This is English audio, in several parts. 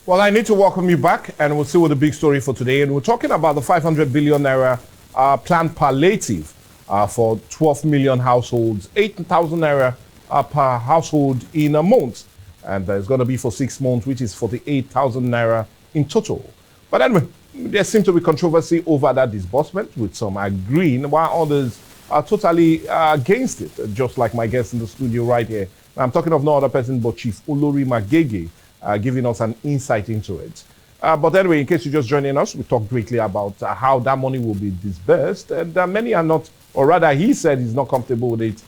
Well, I need to welcome you back, and we'll see what the big story for today. And we're talking about the 500 billion naira planned palliative for 12 million households, 8,000 naira per household in a month. And it's going to be for 6 months, which is 48,000 naira in total. But anyway, there seems to be controversy over that disbursement, with some agreeing, while others are totally against it, just like my guest in the studio right here. I'm talking of no other person but Chief Olori Magege, giving us an insight into it. But anyway, in case you're just joining us, we talked greatly about how that money will be disbursed. And many are not, or rather he said he's not comfortable with it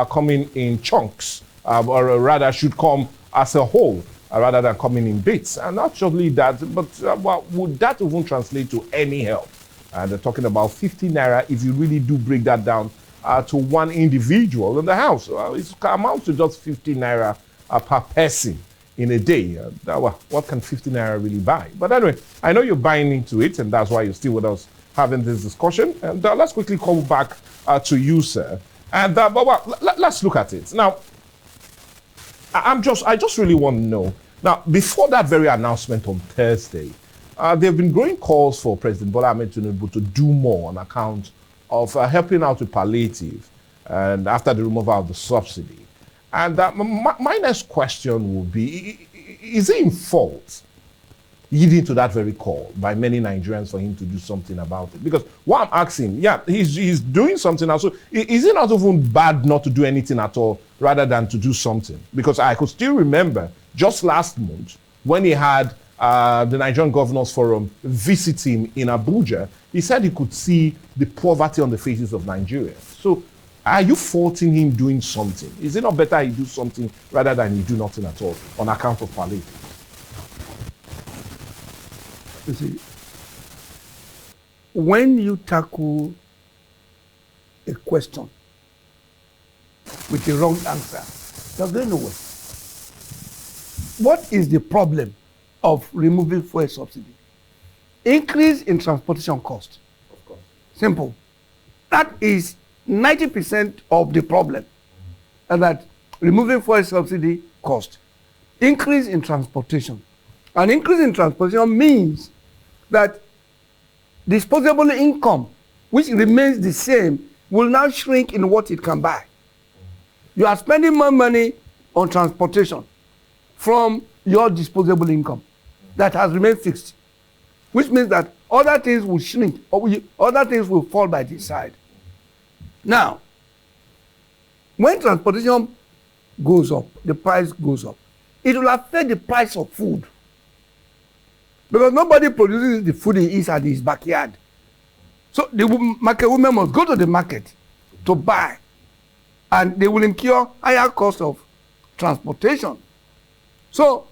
coming in chunks, or rather should come as a whole, rather than coming in bits. And not only that, but well, would that even translate to any help? They're talking about 50 naira if you really do break that down to one individual in the house. It amounts to just 50 naira per person in a day. What can 50 naira really buy? But anyway, I know you're buying into it, and that's why you're still with us having this discussion. And let's quickly come back to you, sir. And let's look at it. Now, I just really want to know. Now, before that very announcement on Thursday, there have been growing calls for President Bola Ahmed Tinubu to do more on account of helping out with palliative, and after the removal of the subsidy. And my next question would be, is he in fault, leading to that very call by many Nigerians for him to do something about it? Because what I'm asking, yeah, he's doing something also. Is it not even bad not to do anything at all rather than to do something? Because I could still remember just last month when he had the Nigerian Governors Forum visit him in Abuja, he said he could see the poverty on the faces of Nigerians. So are you faulting him doing something? Is it not better he do something rather than he do nothing at all on account of palliative? You see, when you tackle a question with a wrong answer, you're going nowhere. What is the problem of removing fuel subsidy? Increase in transportation cost. Of course. Simple. That is 90% of the problem. And that removing fuel subsidy cost. Increase in transportation. An increase in transportation means that disposable income, which remains the same, will now shrink in what it can buy. You are spending more money on transportation from your disposable income that has remained fixed, which means that other things will shrink, or other things will fall by the side. Now, when transportation goes up, the price goes up, it will affect the price of food. Because nobody produces the food he eats at his backyard. So the market women must go to the market to buy, and they will incur higher cost of transportation. So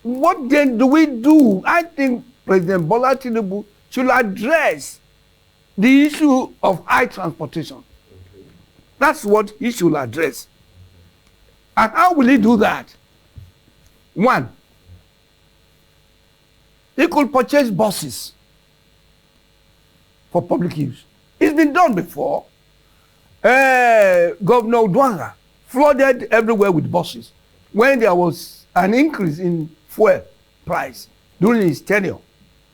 what then do we do? I think President Bola Tinubu should address the issue of high transportation. That's what he should address. And how will he do that? One, he could purchase buses for public use. It's been done before. Governor Udwanga flooded everywhere with buses when there was an increase in fuel price during his tenure.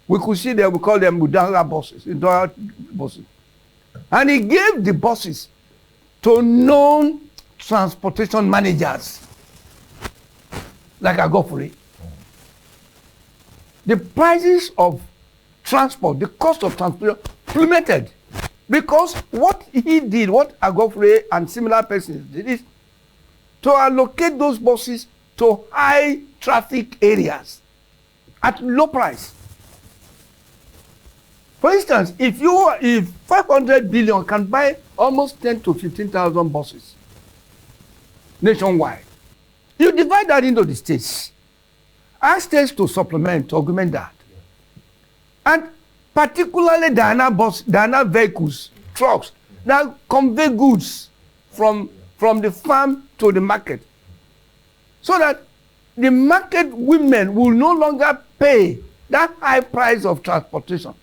We could see them, we call them Udwanga buses, And he gave the buses to known transportation managers like Agofure. The prices of transport, the cost of transport plummeted because what he did, what Agofure and similar persons did, is to allocate those buses to high traffic areas at low price. For instance, if 500 billion can buy almost 10 to 15,000 buses nationwide, you divide that into the states. Ask states to supplement, to augment that. And particularly Diana vehicles, trucks, that convey goods from the farm to the market. So that the market women will no longer pay that high price of transportation.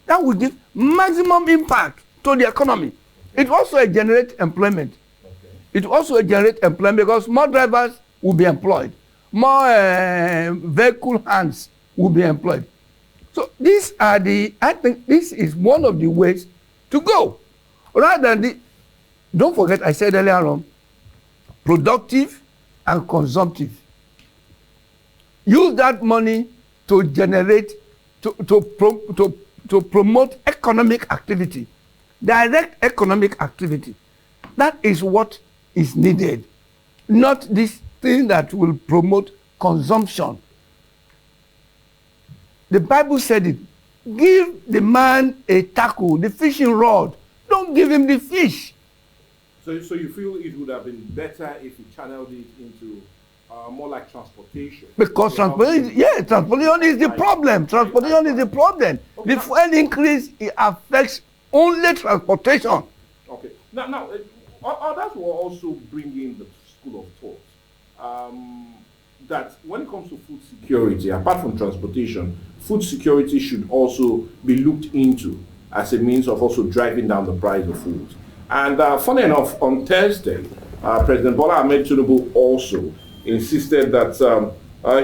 That will give maximum impact to the economy. It also generates employment. It also generates employment because more drivers will be employed. vehicle hands will be employed. So I think this is one of the ways to go. Rather than don't forget I said earlier on, productive and consumptive. Use that money to generate, to promote economic activity, direct economic activity. That is what is needed, not this thing that will promote consumption. The Bible said it. Give the man a tackle, the fishing rod. Don't give him the fish. So you feel it would have been better if we channeled it into more like transportation? Because transportation is the problem. Transportation is the problem. Okay. The fuel increase, it affects only transportation. Okay. Now, others will also bring in the school of thought that when it comes to food security, apart from transportation, food security should also be looked into as a means of also driving down the price of food. And funny enough, on Thursday, President Bola Ahmed Tinubu also insisted that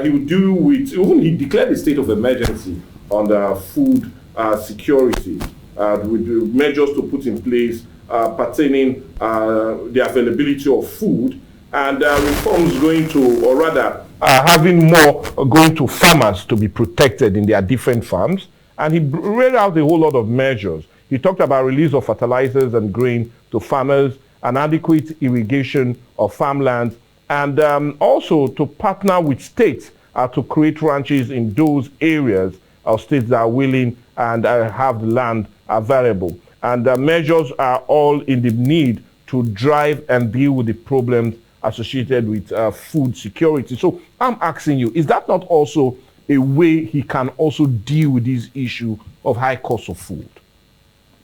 he would do with, even he declared a state of emergency on the food security with the measures to put in place pertaining the availability of food and reforms going to, or rather, having more going to farmers to be protected in their different farms. And he read out a whole lot of measures. He talked about release of fertilizers and grain to farmers, an adequate irrigation of farmlands, and also to partner with states to create ranches in those areas of states that are willing and have the land available. And the measures are all in the need to drive and deal with the problems associated with food security. So I'm asking you, is that not also a way he can also deal with this issue of high cost of food?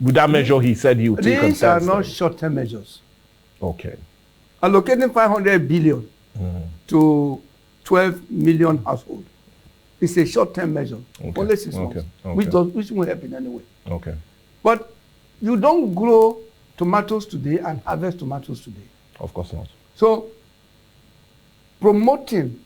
With that measure, he said he would take. These are not short-term measures. Okay. Allocating 500 billion to 12 million households is a short-term measure. Okay. Only 6 months, which won't help in any way. Okay. But you don't grow tomatoes today and harvest tomatoes today. Of course not. So, promoting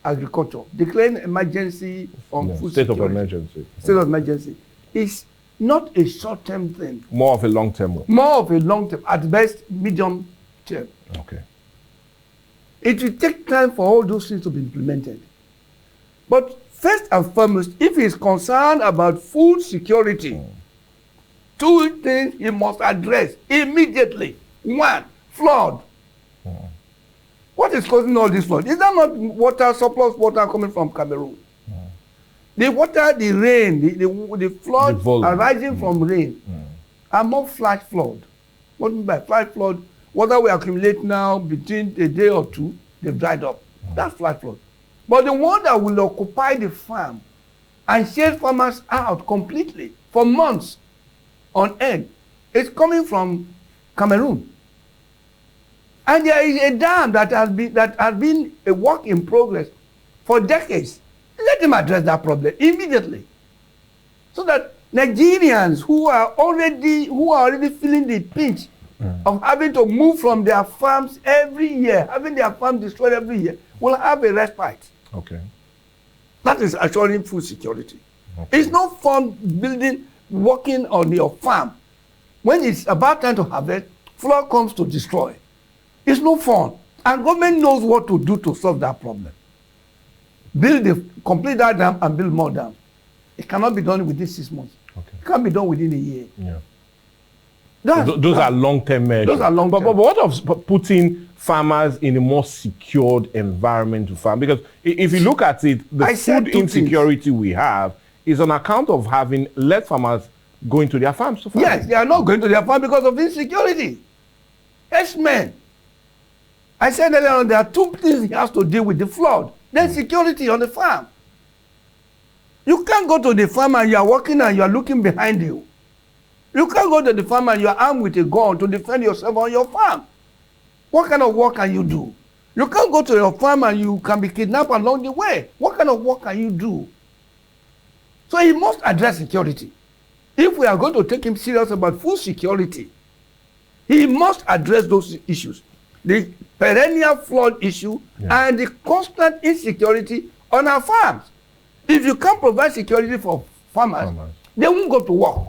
agriculture, declaring emergency on food state security, of emergency. State of emergency is not a short-term thing. More of a long-term one. More of a long-term, at best, medium term. Okay. It will take time for all those things to be implemented. But first and foremost, if he is concerned about food security, two things he must address immediately. One, flood. What is causing all this flood? Is that not water, surplus water coming from Cameroon? The water, the rain, the flood arising from rain are more flash flood. What do you mean by flash flood? Water we accumulate now between a day or two, they've dried up. That's flash flood. But the one that will occupy the farm and chase farmers out completely for months on end is coming from Cameroon. And there is a dam that has been a work in progress for decades. Let him address that problem immediately, so that Nigerians who are already feeling the pinch of having to move from their farms every year, having their farm destroyed every year, will have a respite. Okay. That is assuring food security. Okay. It's no fun working on your farm. When it's about time to harvest, flood comes to destroy. It's no fun. And government knows what to do to solve that problem. Complete that dam and build more dams. It cannot be done within 6 months. Okay. It can't be done within a year. Yeah. Those are long-term measures. Those are long-term. But what of putting farmers in a more secured environment to farm? Because if you look at it, the food insecurity we have is on account of having let farmers go into their farms to farm. Yes, they are not going to their farm because of insecurity. Yes, man. I said earlier on, there are two things he has to deal with: the flood, then security on the farm. You can't go to the farm and you are working and you are looking behind you. You can't go to the farm and you are armed with a gun to defend yourself on your farm. What kind of work can you do? You can't go to your farm and you can be kidnapped along the way. What kind of work can you do? So he must address security. If we are going to take him serious about food security, he must address those issues. the perennial flood issue, and the constant insecurity on our farms. If you can't provide security for farmers, they won't go to work.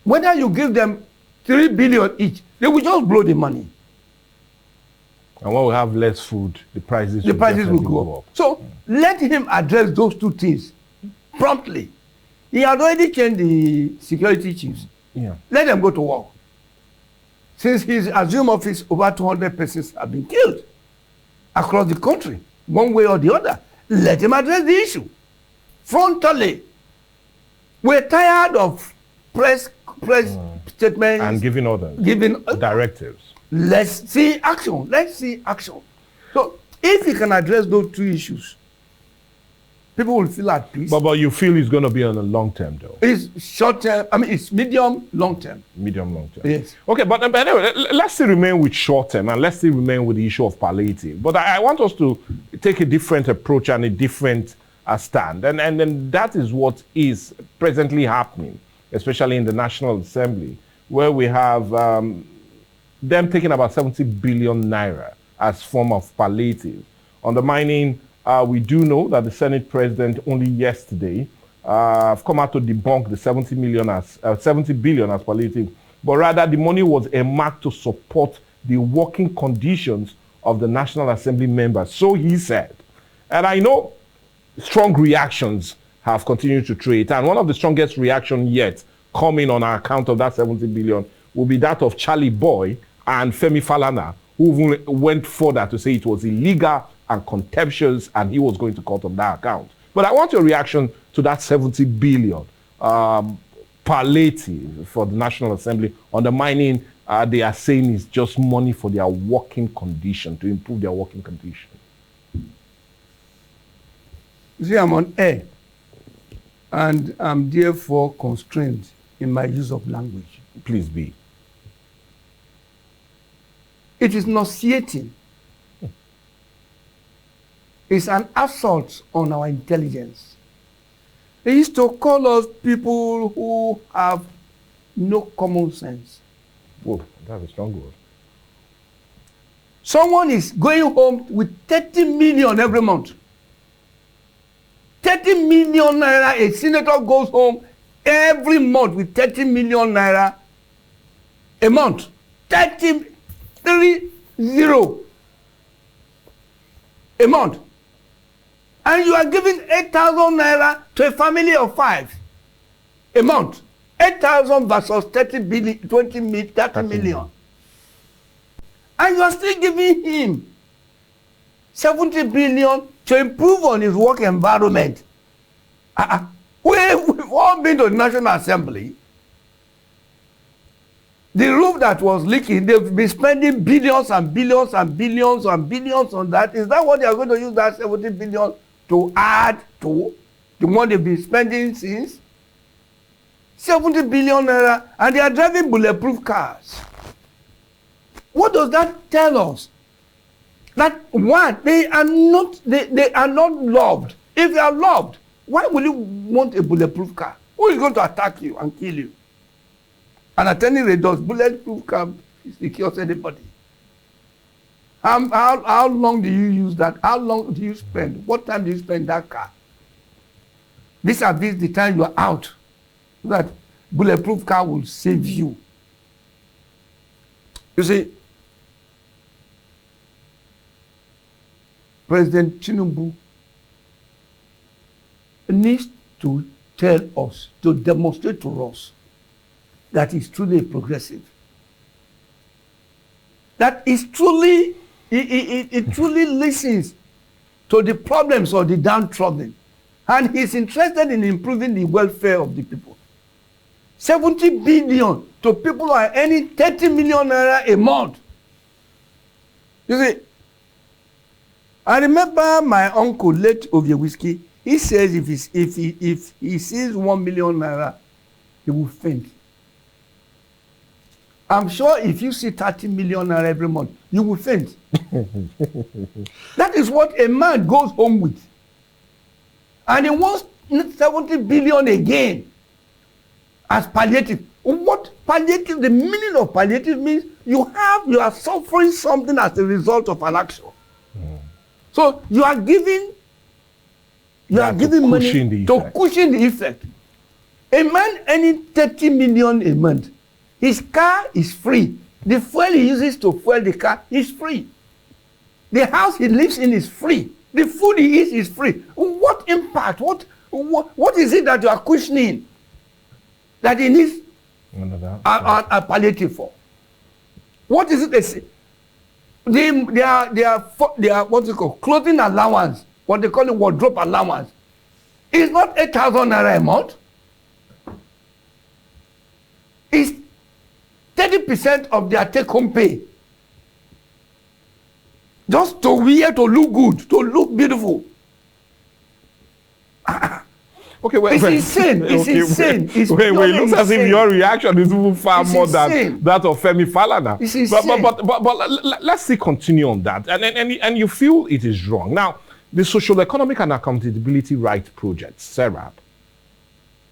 Whether you give them 3 billion each, they will just blow the money. And when we have less food, the prices will go up. So let him address those two things promptly. He had already changed the security chiefs. Yeah. Let them go to work. Since he's assumed office, over 200 persons have been killed across the country, one way or the other. Let him address the issue frontally. We're tired of press statements and giving orders, directives. Let's see action. So if he can address those two issues, people will feel at peace. But you feel it's going to be on the long term, though? It's short term. I mean, it's medium, long term. Medium, long term. Yes. Okay, but anyway, let's still remain with short term and let's still remain with the issue of palliative. But I want us to take a different approach and a different stand. And then that is what is presently happening, especially in the National Assembly, where we have them taking about 70 billion naira as form of palliative. Undermining, we do know that the Senate President only yesterday have come out to debunk the 70 billion as palliative, but rather the money was earmarked to support the working conditions of the National Assembly members. So he said. And I know strong reactions have continued to trade, and one of the strongest reactions yet coming on account of that 70 billion will be that of Charlie Boy and Femi Falana, who went further to say it was illegal and contemptuous, and he was going to court on that account. But I want your reaction to that 70 billion palliative for the National Assembly, undermining they are saying is just money for their working condition, to improve their working condition. You see, I'm on air, and I'm therefore constrained in my use of language. Please be. It is nauseating. It's an assault on our intelligence. They used to call us people who have no common sense. Whoa, that's a strong word. Someone is going home with 30 million every month. 30 million naira. A senator goes home every month with 30 million naira a month. 30 a month. And you are giving 8,000 naira to a family of 5 a month. 8,000 versus 30 million. And you are still giving him 70 billion to improve on his work environment. We've all been to the National Assembly. The roof that was leaking, they've been spending billions and billions and billions and billions on that. Is that what they are going to use that 70 billion to add to the one they've been spending since? 70 billion naira, and they are driving bulletproof cars. What does that tell us? That one, they are not loved. If they are loved, why will you want a bulletproof car? Who is going to attack you and kill you? And at any rate, does bulletproof car secure anybody? How long do you use that? How long do you spend? What time do you spend that car? This is the time you are out. So that bulletproof car will save you. You see, President Tinubu needs to tell us, to demonstrate to us that he's truly a progressive. That is truly, he truly listens to the problems of the downtrodden. And he's interested in improving the welfare of the people. 70 billion to people who are earning 30 million naira a month. You see, I remember my uncle, late Oviewski, he says if he sees 1 million naira, he will faint. I'm sure if you see 30 million naira every month, you will faint. That is what a man goes home with. And he wants 70 billion again as palliative. What palliative, the meaning of palliative means you are suffering something as a result of an action. So you are giving money to cushion the effect. A man earning 30 million a month, his car is free. The fuel he uses to fuel the car is free. The house he lives in is free. The food he eats is free. What impact? What is it that you are cushioning that he needs a palliative for? What is it they say? They are what you call clothing allowance, what they call it wardrobe allowance. It's not 8,000 naira a month. It's 30% of their take-home pay. Just to wear, to look good, to look beautiful. Okay, well, it's insane. It's insane. Wait. It looks as if your reaction is even far more than that of Femi Falana. It's insane. But let's see, continue on that. And you feel it is wrong. Now, the Social Economic and Accountability Rights Project, SERAP,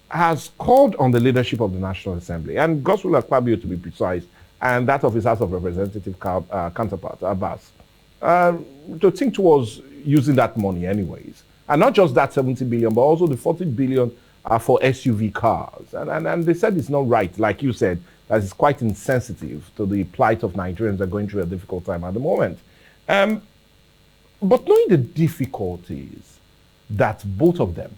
has called on the leadership of the National Assembly, and Godswill Akpabio to be precise, and that of his House of Representative counterpart, Abbas, to think towards using that money anyways. And not just that 70 billion, but also the 40 billion for SUV cars. And they said it's not right, like you said, that it's quite insensitive to the plight of Nigerians that are going through a difficult time at the moment. But knowing the difficulties that both of them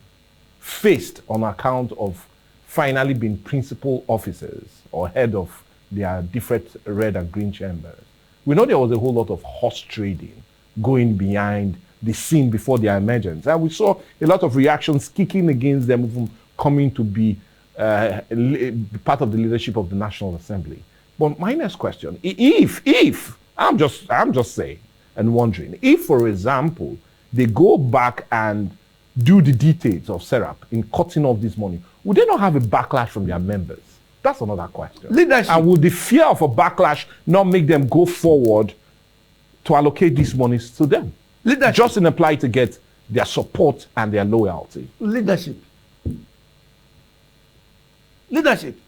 faced on account of finally being principal officers or head of their different red and green chambers, we know there was a whole lot of horse trading going behind the scene before their emergence. And we saw a lot of reactions kicking against them even coming to be part of the leadership of the National Assembly. But my next question, if I'm just saying and wondering, if, for example, they go back and do the details of SERAP in cutting off this money, would they not have a backlash from their members? That's another question. Leadership. And would the fear of a backlash not make them go forward to allocate these monies to them? Leadership. Just in apply to get their support and their loyalty. Leadership. Leadership.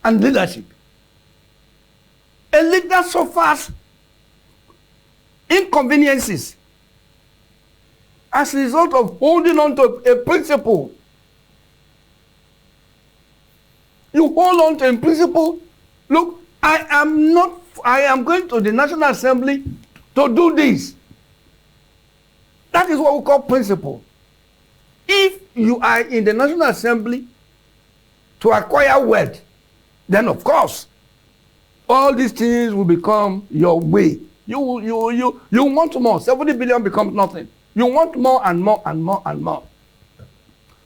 And leadership. A leader suffers inconveniences as a result of holding on to a principle. You hold on to a principle. Look, I am going to the National Assembly to do this. That is what we call principle. If you are in the National Assembly to acquire wealth, then of course, all these things will become your way. You want more. 70 billion becomes nothing. You want more and more and more and more.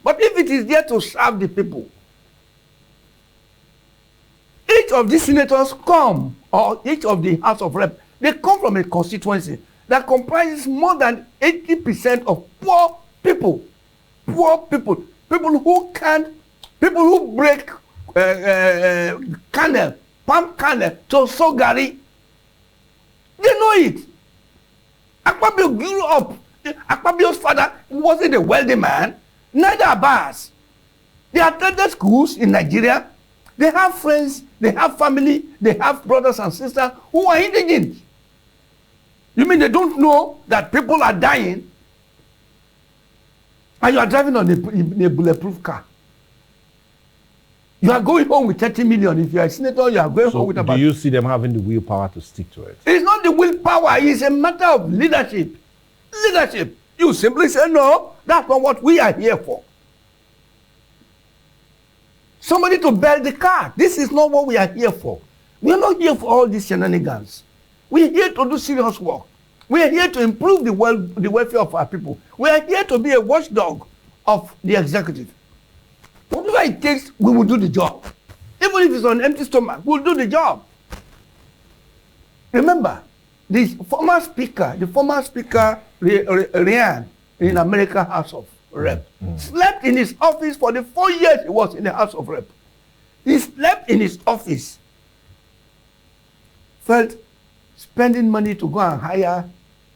But if it is there to serve the people, each of these senators come, or each of the House of Rep, they come from a constituency that comprises more than 80% of poor people. Poor people. People who break kernel, palm kernel to sow garri. They know it. Akpabio grew up. Akpabio's father wasn't a wealthy man. Neither Abbas. They attended schools in Nigeria. They have friends, they have family, they have brothers and sisters who are indigent. You mean they don't know that people are dying and you are driving on a bulletproof car? You are going home with 30 million. If you are a senator, you are going home with about... do you see them having the willpower to stick to it? It's not the willpower. It's a matter of leadership. Leadership. You simply say, no, that's not what we are here for. Somebody to bail the car. This is not what we are here for. We are not here for all these shenanigans. We are here to do serious work. We are here to improve the welfare of our people. We are here to be a watchdog of the executive. Whatever it takes, we will do the job. Even if it's on an empty stomach, we'll do the job. Remember, the former speaker, Ryan, in American House of Rep, slept in his office for the 4 years he was in the House of Rep. He slept in his office. Felt spending money to go and hire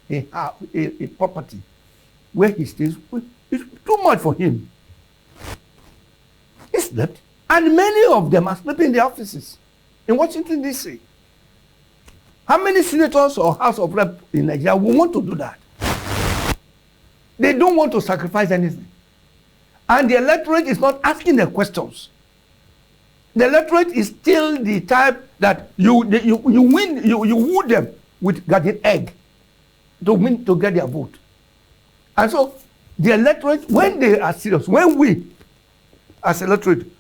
a property where he stays is too much for him. He slept. And And many of them are sleeping in their offices in Washington, D.C. How many senators or House of Rep in Nigeria will want to do that? They don't want to sacrifice anything. And the electorate is not asking the questions. The electorate is still the type that you woo them with garden egg to get their vote. And so the electorate, when they are serious, when we as electorate,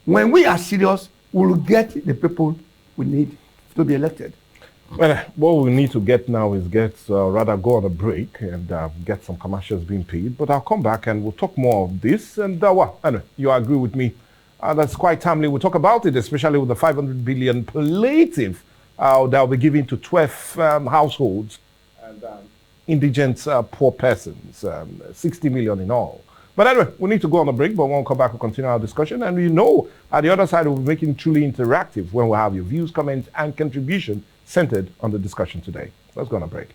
when we are serious, we will get the people we need to be elected. Well, what we need to get now is rather go on a break and get some commercials being paid. But I'll come back and we'll talk more of this. And well, anyway, you agree with me. That's quite timely. We'll talk about it, especially with the 500 billion palliative that will be given to 12 households and indigent poor persons, 60 million in all. But anyway, we need to go on a break, but when we come back, we'll continue our discussion. And you know, at the other side, we'll be making it truly interactive when we have your views, comments, and contribution centered on the discussion today. Let's go on a break.